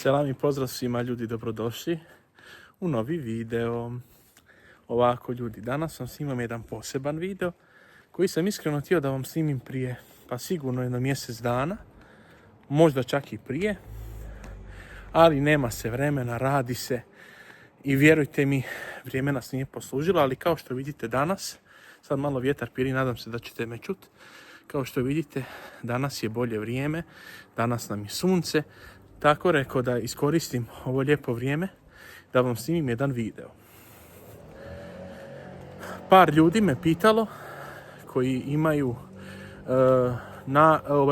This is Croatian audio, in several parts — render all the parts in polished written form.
Selam i pozdrav svima ljudi, dobrodošli u novi video. Ovako ljudi, danas vam snimam jedan poseban video koji sam iskreno htio da vam snimim prije, pa sigurno jedno mjesec dana, možda čak i prije, ali nema se vremena, radi se i vjerujte mi, vrijeme nas nije poslužilo, ali kao što vidite danas, sad malo vjetar piri, nadam se da ćete me čuti, kao što vidite danas je bolje vrijeme, danas nam je sunce, tako rekao da iskoristim ovo lijepo vrijeme da vam snimim jedan video. Par ljudi me pitalo koji imaju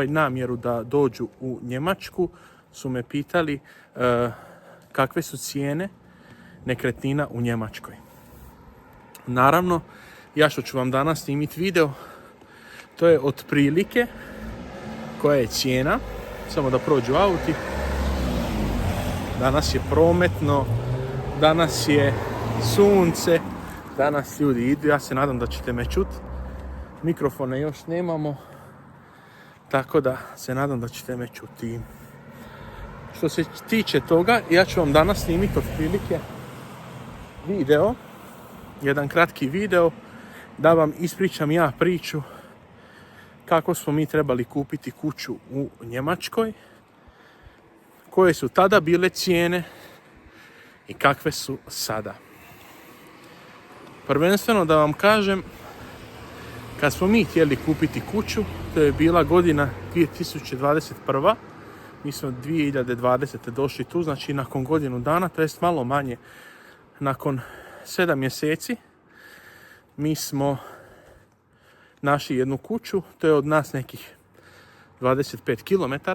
namjeru da dođu u Njemačku su me pitali kakve su cijene nekretnina u Njemačkoj. Naravno, ja što ću vam danas snimiti video, to je otprilike koja je cijena, samo da prođu auti. Danas je prometno, danas je sunce, danas ljudi idu, ja se nadam da ćete me čuti. Mikrofone još nemamo, tako da se nadam da ćete me čuti. Što se tiče toga, ja ću vam danas snimiti otprilike video, jedan kratki video, da vam ispričam ja priču kako smo mi trebali kupiti kuću u Njemačkoj, koje su tada bile cijene i kakve su sada. Prvenstveno da vam kažem, kad smo mi htjeli kupiti kuću, to je bila godina 2021. Mi smo 2020. došli tu, znači nakon godinu dana, to jest malo manje, nakon 7 mjeseci, mi smo našli jednu kuću, to je od nas nekih 25 km.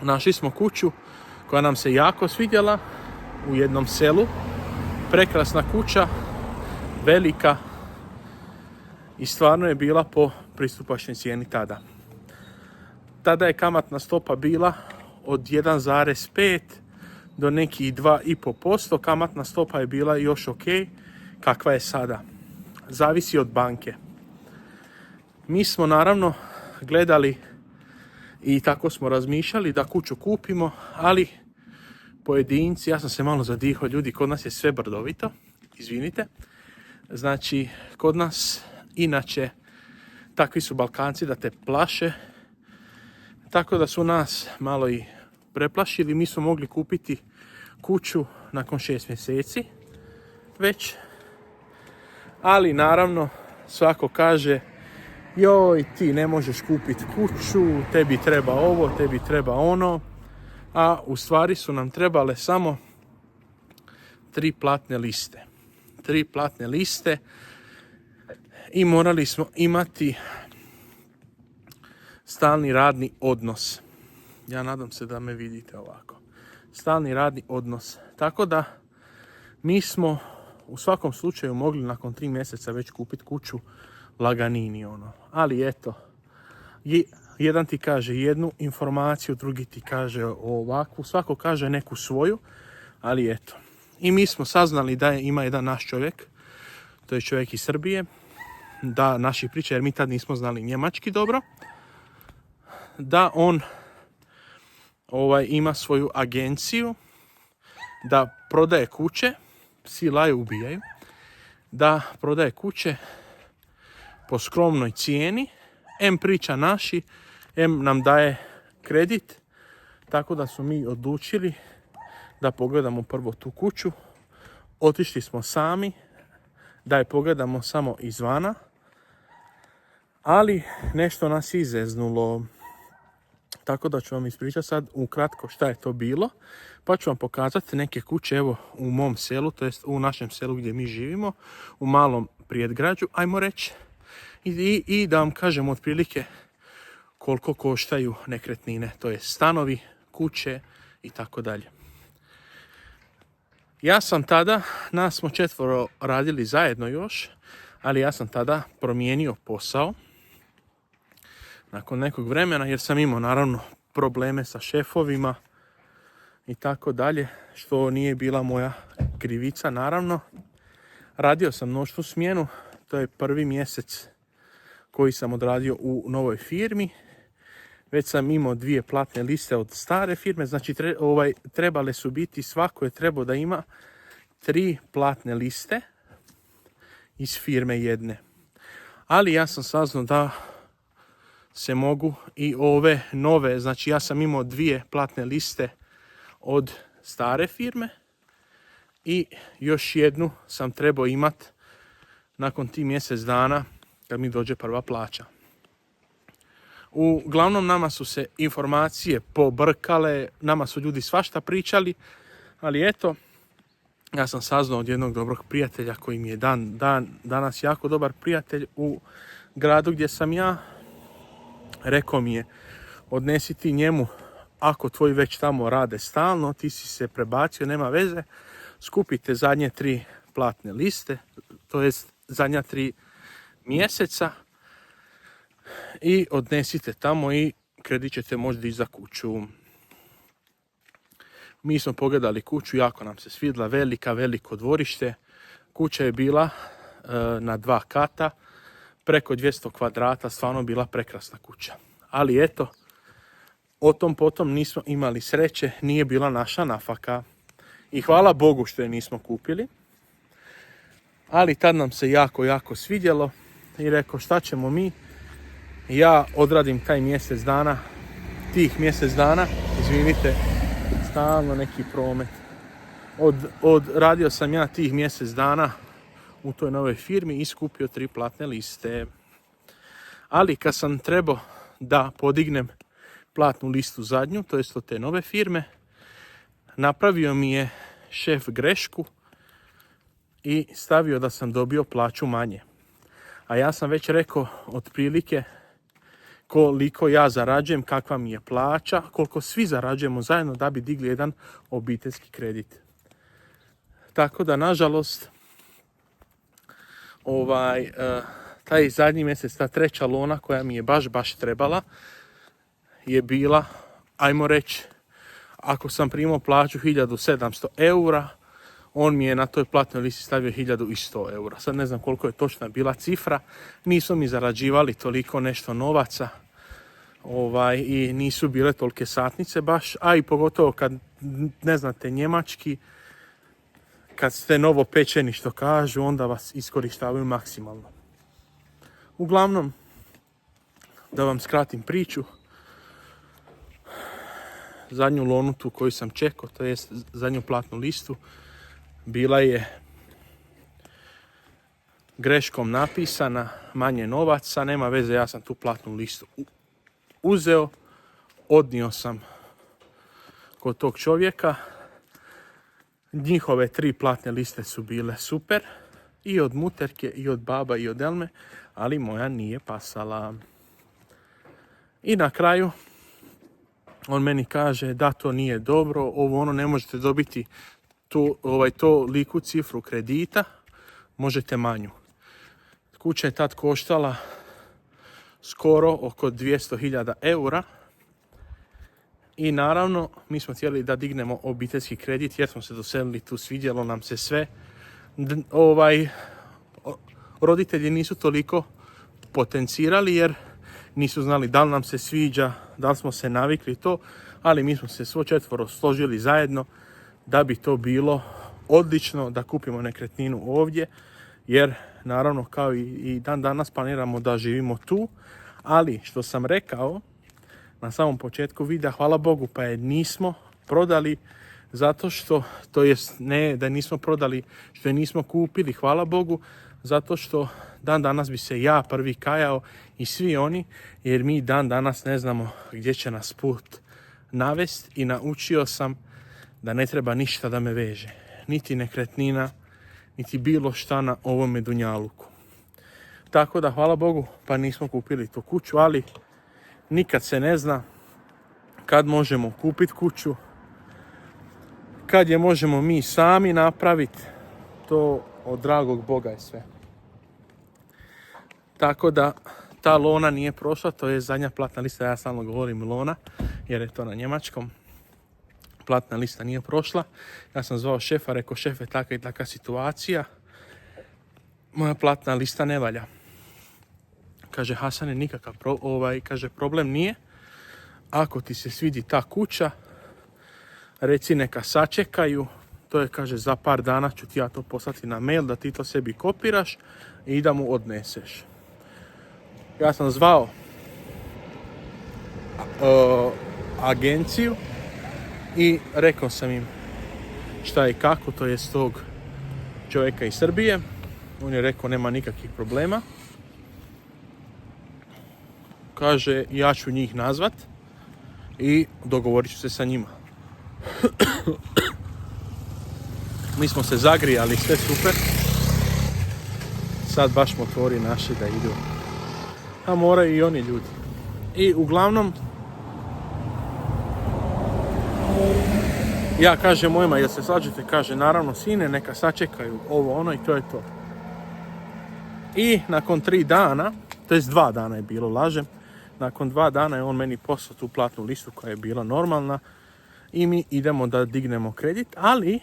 Našli smo kuću koja nam se jako svidjela u jednom selu. Prekrasna kuća, velika i stvarno je bila po pristupačnoj cijeni tada. Tada je kamatna stopa bila od 1,5 do nekih 2,5%. Kamatna stopa je bila još ok, kakva je sada. Zavisi od banke. Mi smo naravno gledali i tako smo razmišljali da kuću kupimo, ali pojedinci, ja sam se malo zadihao ljudi, kod nas je sve brdovito, izvinite. Znači, kod nas inače takvi su Balkanci da te plaše, tako da su nas malo i preplašili. Mi smo mogli kupiti kuću nakon 6 mjeseci već, ali naravno svako kaže joj, ti ne možeš kupiti kuću, tebi treba ovo, tebi treba ono, a u stvari su nam trebale samo 3 platne liste. 3 platne liste i morali smo imati stalni radni odnos. Ja nadam se da me vidite ovako. Stalni radni odnos. Tako da mi smo u svakom slučaju mogli nakon 3 mjeseca već kupiti kuću laganini ono. Ali eto, jedan ti kaže jednu informaciju, drugi ti kaže ovakvu, svako kaže neku svoju, ali eto. I mi smo saznali da ima jedan naš čovjek, to je čovjek iz Srbije, da naši priča, jer mi tad nismo znali njemački dobro, da on ima svoju agenciju, da prodaje kuće, psi laju, ubijaju, da prodaje kuće po skromnoj cijeni, em priča naši, em nam daje kredit, tako da smo mi odlučili da pogledamo prvo tu kuću. Otišli smo sami, da je pogledamo samo izvana, ali nešto nas izeznulo. Tako da ću vam ispričati sad ukratko šta je to bilo, pa ću vam pokazati neke kuće evo u mom selu, to jest u našem selu gdje mi živimo, u malom prijedgrađu, ajmo reći. I da vam kažem otprilike koliko koštaju nekretnine, to je stanovi, kuće i tako dalje. Ja sam tada, nas smo 4 radili zajedno još, ali ja sam tada promijenio posao nakon nekog vremena jer sam imao naravno probleme sa šefovima i tako dalje, što nije bila moja krivica naravno. Radio sam noćnu smjenu, to je 1. mjesec koji sam odradio u novoj firmi. već sam imao 2 platne liste od stare firme, znači trebale su biti, svako je trebao da ima 3 platne liste iz firme jedne. Ali ja sam saznao da se mogu i ove nove, znači ja sam imao 2 platne liste od stare firme i još jednu sam trebao imat nakon tih mjesec dana kad mi dođe prva plaća. Uglavnom nama su se informacije pobrkale, nama su ljudi svašta pričali, ali eto, ja sam saznao od jednog dobrog prijatelja koji mi je danas jako dobar prijatelj u gradu gdje sam ja. Rekao mi je, odnesi ti njemu, ako tvoji već tamo rade stalno, ti si se prebacio, nema veze, skupite zadnje 3 platne liste, to jest zadnja 3 mjeseca i odnesite tamo i kredit ćete možda i za kuću. Mi smo pogledali kuću, jako nam se svidla, veliko dvorište. Kuća je bila na 2 kata, preko 200 kvadrata, stvarno bila prekrasna kuća. Ali eto, o tom potom nismo imali sreće, nije bila naša nafaka. I hvala Bogu što je nismo kupili. Ali tad nam se jako svidjelo i rekao šta ćemo mi. Ja odradim taj mjesec dana, izvinite, stalno neki promet. Odradio sam ja tih mjesec dana u toj novoj firmi i skupio 3 platne liste. Ali kad sam trebao da podignem platnu listu zadnju, to jest od te nove firme, napravio mi je šef grešku i stavio da sam dobio plaću manje. A ja sam već rekao otprilike koliko ja zarađujem, kakva mi je plaća, koliko svi zarađujemo zajedno da bi digli jedan obiteljski kredit. Tako da, nažalost, taj zadnji mjesec, ta 3. lona koja mi je baš trebala, je bila, ajmo reći, ako sam primao plaću 1700 eura, on mi je na toj platnoj listi stavio 1100 eura. Sad ne znam koliko je točna bila cifra, nisu mi zarađivali toliko nešto novaca i nisu bile tolike satnice baš, a i pogotovo kad ne znate njemački, kad ste novo pečeni što kažu, onda vas iskorištavaju maksimalno. Uglavnom, da vam skratim priču, zadnju lonu tu koju sam čekao, to jest zadnju platnu listu, bila je greškom napisana, manje novaca, nema veze, ja sam tu platnu listu uzeo, odnio sam kod tog čovjeka. Njihove 3 platne liste su bile super, i od muterke, i od baba, i od Elme, ali moja nije pasala. I na kraju, on meni kaže da to nije dobro, ne možete dobiti toliku cifru kredita, možete manju. Kuća je tad koštala skoro oko 200.000 eura i naravno mi smo htjeli da dignemo obiteljski kredit jer smo se doselili tu, svidjelo nam se sve. Roditelji nisu toliko potencirali jer nisu znali da li nam se sviđa, da li smo se navikli to, ali mi smo se svo 4 složili zajedno da bi to bilo odlično da kupimo nekretninu ovdje, jer naravno kao i dan danas planiramo da živimo tu, ali što sam rekao na samom početku videa, hvala Bogu pa je nismo prodali zato što, to jest ne da nismo prodali što je nismo kupili, hvala Bogu, zato što dan danas bi se ja prvi kajao i svi oni, jer mi dan danas ne znamo gdje će nas put navest i naučio sam da ne treba ništa da me veže. Niti nekretnina, niti bilo šta na ovome dunjaluku. Tako da, hvala Bogu, pa nismo kupili tu kuću, ali nikad se ne zna kad možemo kupiti kuću, kad je možemo mi sami napraviti, to od dragog Boga je sve. Tako da, ta lona nije prošla, to je zadnja platna lista, ja stalno govorim lona, jer je to na njemačkom. Platna lista nije prošla. Ja sam zvao šefa, rekao šefe, taka i taka situacija. Moja platna lista ne valja. Kaže, Hasane, nikakav problem nije. ako ti se svidi ta kuća, reci neka sačekaju, to je, kaže, za par dana ću ti ja to poslati na mail da ti to sebi kopiraš i da mu odneseš. Ja sam zvao agenciju i rekao sam im šta i kako, to je tog čovjeka iz Srbije. On je rekao nema nikakvih problema. Kaže, ja ću njih nazvat i dogovorit ću se sa njima. Mi smo se zagrijali, sve super. Sad baš motori naši da idu. A moraju i oni ljudi. I uglavnom, ja kažem mojima, jel se slažete? Kaže, naravno sine, neka sačekaju ovo, ono i to je to. I nakon 3 dana, to jest 2 dana je bilo, lažem, nakon 2 dana je on meni poslao tu platnu listu koja je bila normalna i mi idemo da dignemo kredit, ali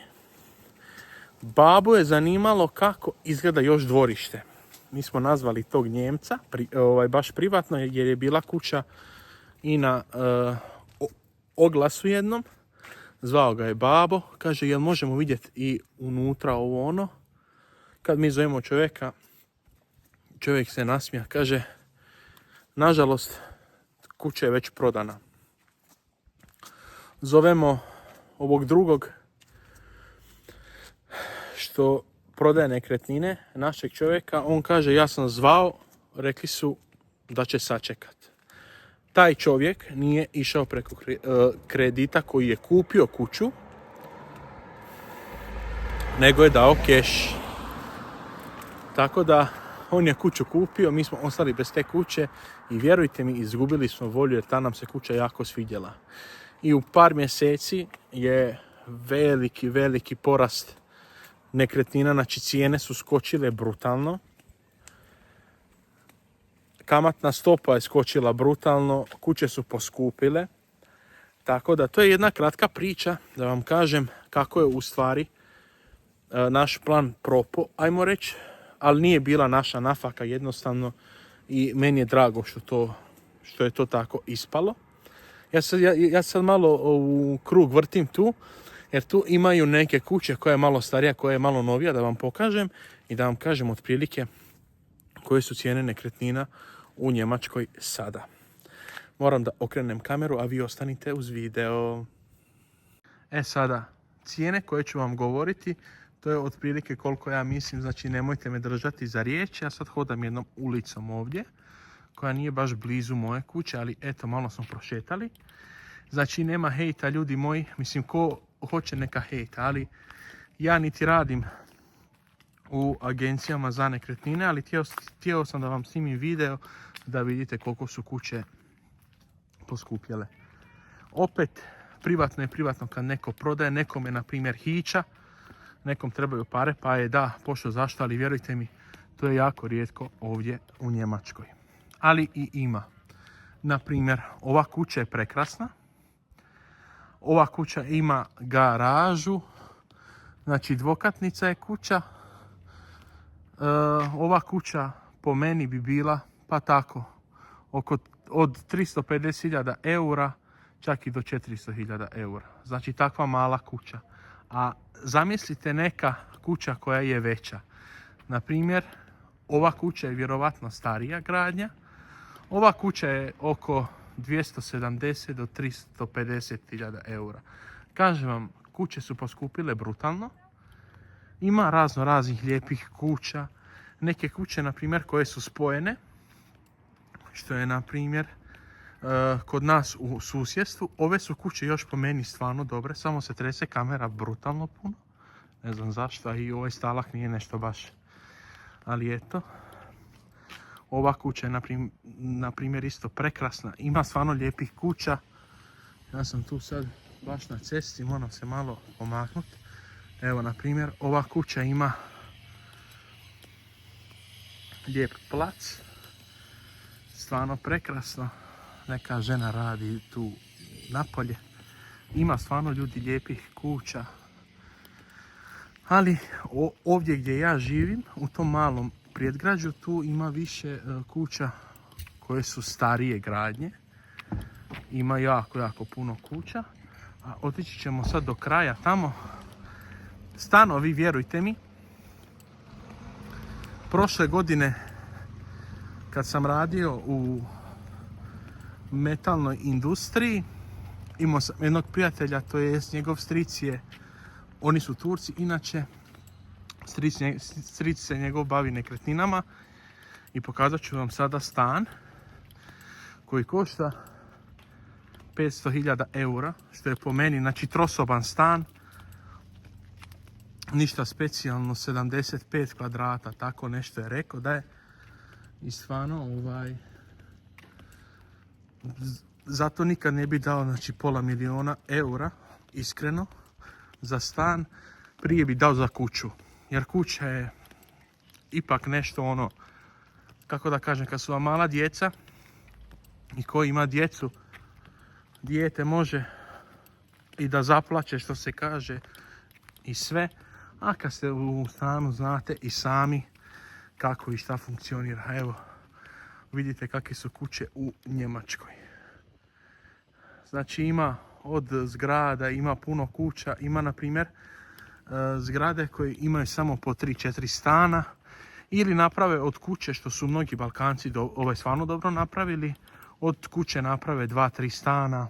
babu je zanimalo kako izgleda još dvorište. Mi smo nazvali tog Njemca, baš privatno, jer je bila kuća i na oglasu jednom. Zvao ga je babo, kaže, jel možemo vidjeti i unutra ovo ono. Kad mi zovemo čovjeka, čovjek se nasmija, kaže, nažalost, kuća je već prodana. Zovemo ovog drugog što prodaje nekretnine, našeg čovjeka, on kaže, ja sam zvao, rekli su da će sačekat. Taj čovjek nije išao preko kredita koji je kupio kuću, nego je dao keš. Tako da on je kuću kupio, mi smo ostali bez te kuće i vjerujte mi, izgubili smo volju jer ta nam se kuća jako svidjela. I u par mjeseci je veliki porast nekretnina, znači cijene su skočile brutalno. Kamatna stopa je skočila brutalno, kuće su poskupile. Tako da to je jedna kratka priča da vam kažem kako je u stvari naš plan propao, ajmo reći. Ali nije bila naša nafaka jednostavno i meni je drago što je to tako ispalo. Ja sad malo u krug vrtim tu, jer tu imaju neke kuće koja je malo starija, koja je malo novija, da vam pokažem i da vam kažem otprilike koje su cijene nekretnina u Njemačkoj sada. Moram da okrenem kameru, a vi ostanite uz video. Sada, cijene koje ću vam govoriti, to je otprilike koliko ja mislim, znači nemojte me držati za riječ. Ja sad hodam jednom ulicom ovdje, koja nije baš blizu moje kuće, ali eto, malo smo prošetali. Znači nema hejta, ljudi moji, mislim ko hoće neka hejta, ali ja niti radim u agencijama za nekretnine, ali htio sam da vam snimim video da vidite koliko su kuće poskupjele. Opet, privatno je privatno kad neko prodaje, nekome na primjer hića, nekom trebaju pare, pa je da, pošto zašto, ali vjerujte mi, to je jako rijetko ovdje u Njemačkoj. Ali i ima. Na primjer, ova kuća je prekrasna. Ova kuća ima garažu, znači dvokatnica je kuća. Ova kuća po meni bi bila, pa tako, od 350.000 eura čak i do 400.000 eura. Znači takva mala kuća. A zamislite neka kuća koja je veća. Na primjer, ova kuća je vjerovatno starija gradnja. Ova kuća je oko 270 do 350.000 eura. Kažem vam, kuće su poskupile brutalno. Ima raznih lijepih kuća. Neke kuće, na primjer, koje su spojene. Što je, na primjer, kod nas u susjedstvu. Ove su kuće još po meni stvarno dobre. Samo se trese kamera brutalno puno. Ne znam zašto. I ovaj stalak nije nešto baš. Ali eto. Ova kuća je, na primjer, isto prekrasna. Ima stvarno lijepih kuća. Ja sam tu sad baš na cesti. Moram se malo pomaknuti. Evo, na primjer, ova kuća ima lijep plac. Stvarno prekrasno. Neka žena radi tu napolje. Ima stvarno ljudi lijepih kuća. Ali ovdje gdje ja živim, u tom malom predgrađu, tu ima više kuća koje su starije gradnje. ima jako puno kuća. A otići ćemo sad do kraja tamo. Stanovi, vjerujte mi, prošle godine kad sam radio u metalnoj industriji, imao sam jednog prijatelja, to je njegov stric je, oni su Turci, inače stric se njegov bavi nekretninama i pokazat ću vam sada stan koji košta 500.000 eura, što je po meni, znači trosoban stan, ništa specijalno, 75 kvadrata, tako nešto je rekao da je. I stvarno, zato nikad ne bi dao, znači, $500.000 eura, iskreno, za stan. Prije bi dao za kuću, jer kuća je ipak nešto ono, kako da kažem, kad su vam mala djeca i ko ima djecu, dijete može i da zaplače, što se kaže, i sve. A kad ste u stanu, znate i sami kako i šta funkcionira. Evo, vidite kakve su kuće u Njemačkoj. Znači ima od zgrada, ima puno kuća, ima na primjer zgrade koje imaju samo po 3-4 stana ili naprave od kuće, što su mnogi Balkanci stvarno dobro napravili, od kuće naprave 2-3 stana,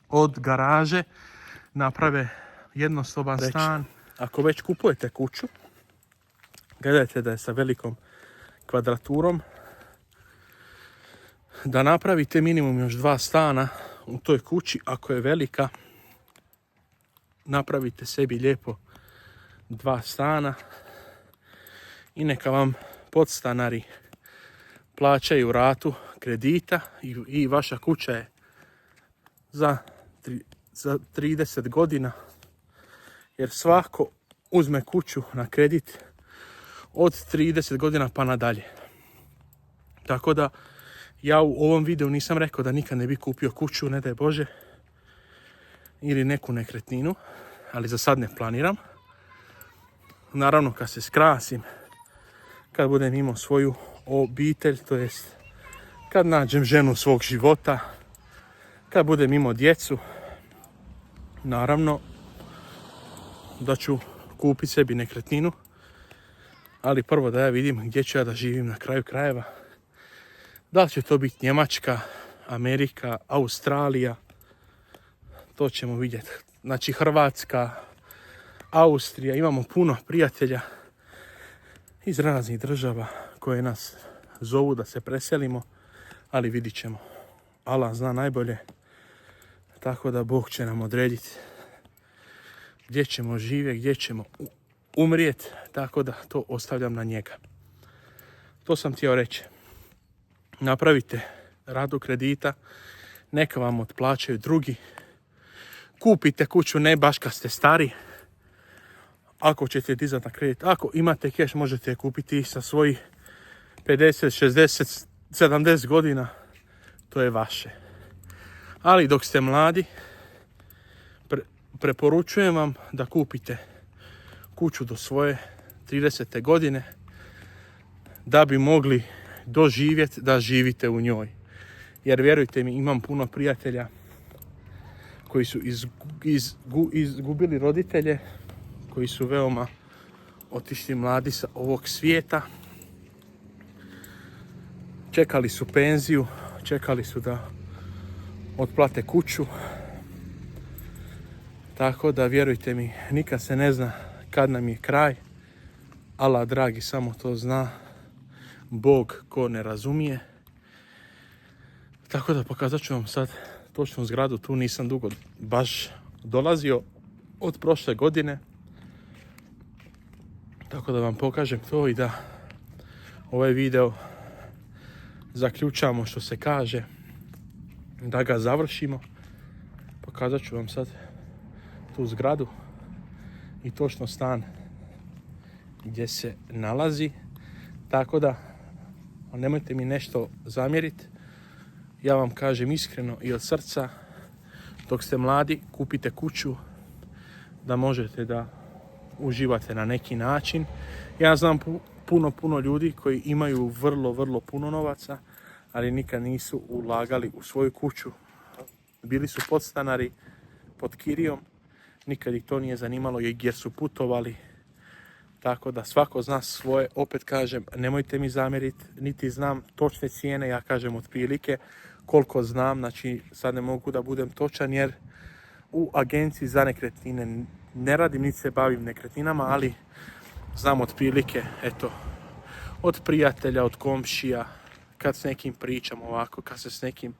od garaže naprave jednosoban stan. Ako već kupujete kuću, gledajte da je sa velikom kvadraturom, da napravite minimum još 2 stana u toj kući. Ako je velika, napravite sebi lijepo 2 stana i neka vam podstanari plaćaju ratu kredita i vaša kuća je za 30 godina, jer svako uzme kuću na kredit od 30 godina pa nadalje. Tako da ja u ovom videu nisam rekao da nikad ne bi kupio kuću, ne daj Bože, ili neku nekretninu, ali za sad ne planiram. Naravno kad se skrasim, kad budem imao svoju obitelj, to jest kad nađem ženu svog života, kad budem imao djecu, naravno da ću kupiti sebi nekretninu, ali prvo da ja vidim gdje ću ja da živim na kraju krajeva. Da li će to biti Njemačka, Amerika, Australija, to ćemo vidjeti. Znači Hrvatska, Austrija, imamo puno prijatelja iz raznih država koje nas zovu da se preselimo, ali vidit ćemo. Allah zna najbolje, tako da Bog će nam odrediti gdje ćemo živjeti, gdje ćemo umrijeti, tako da to ostavljam na njega. To sam htio reći. Napravite ratu kredita, neka vam otplaćaju drugi. Kupite kuću ne baš kad ste stari. Ako ćete dizati na kredit, ako imate keš, možete je kupiti sa svojih 50, 60, 70 godina. To je vaše. Ali dok ste mladi, preporučujem vam da kupite kuću do svoje 30. godine, da bi mogli doživjeti da živite u njoj. Jer vjerujte mi, imam puno prijatelja koji su izgubili roditelje, koji su veoma otišli mladi sa ovog svijeta. Čekali su penziju, čekali su da otplate kuću. Tako da vjerujte mi, nikad se ne zna kad nam je kraj. Allah dragi samo to zna. Bog ko ne razumije. Tako da pokazat ću vam sad točnu zgradu. Tu nisam dugo baš dolazio od prošle godine. Tako da vam pokažem to i da ovaj video zaključamo, što se kaže, da ga završimo. Pokazat ću vam sad tu zgradu i točno stan gdje se nalazi. Tako da nemojte mi nešto zamjeriti. Ja vam kažem iskreno i od srca, dok ste mladi, kupite kuću da možete da uživate na neki način. Ja znam puno ljudi koji imaju vrlo puno novaca, ali nikad nisu ulagali u svoju kuću bili su podstanari pod kirijom, nikad ih to nije zanimalo jer su putovali. Tako da svako zna svoje, opet kažem, nemojte mi zamjeriti, niti znam točne cijene, ja kažem otprilike koliko znam, znači sad ne mogu da budem točan jer u agenciji za nekretnine ne radim, niti se bavim nekretninama, ali znam otprilike, eto, od prijatelja, od komšija, kad s nekim pričam ovako, kad se s nekim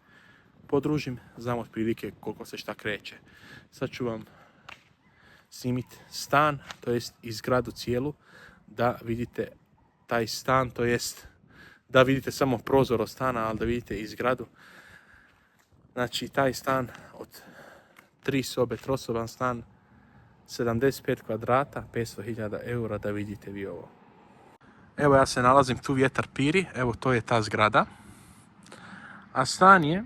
podružim, znam otprilike koliko se šta kreće. Sad ću vam snimiti stan, to jest izgradu cijelu, da vidite taj stan, to jest da vidite samo prozor od stana, ali da vidite izgradu. Znači, taj stan od 3 sobe, trosoban stan, 75 kvadrata, 500.000 eura, da vidite vi ovo. Evo, ja se nalazim tu, vjetar piri, evo to je ta zgrada. A stan je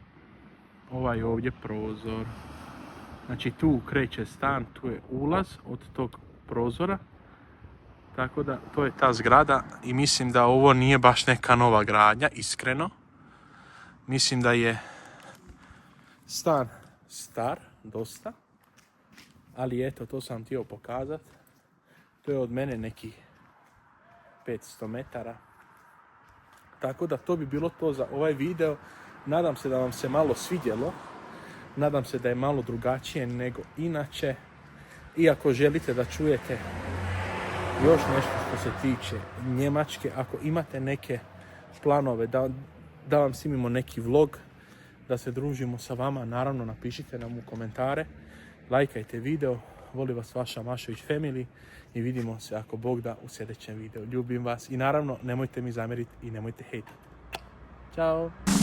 ovaj ovdje prozor. Znači tu kreće stan, tu je ulaz od tog prozora. Tako da to je ta zgrada i mislim da ovo nije baš neka nova gradnja, iskreno. Mislim da je stan star, dosta. Ali eto, to sam htio pokazat. To je od mene nekih 500 metara. Tako da to bi bilo to za ovaj video. Nadam se da vam se malo svidjelo. Nadam se da je malo drugačije nego inače. I ako želite da čujete još nešto što se tiče Njemačke, ako imate neke planove da vam snimimo neki vlog, da se družimo sa vama, naravno napišite nam u komentare, lajkajte video, voli vas vaša Mašović family i vidimo se ako Bog da u sljedećem videu. Ljubim vas i naravno nemojte mi zamjeriti i nemojte hejtati. Ćao!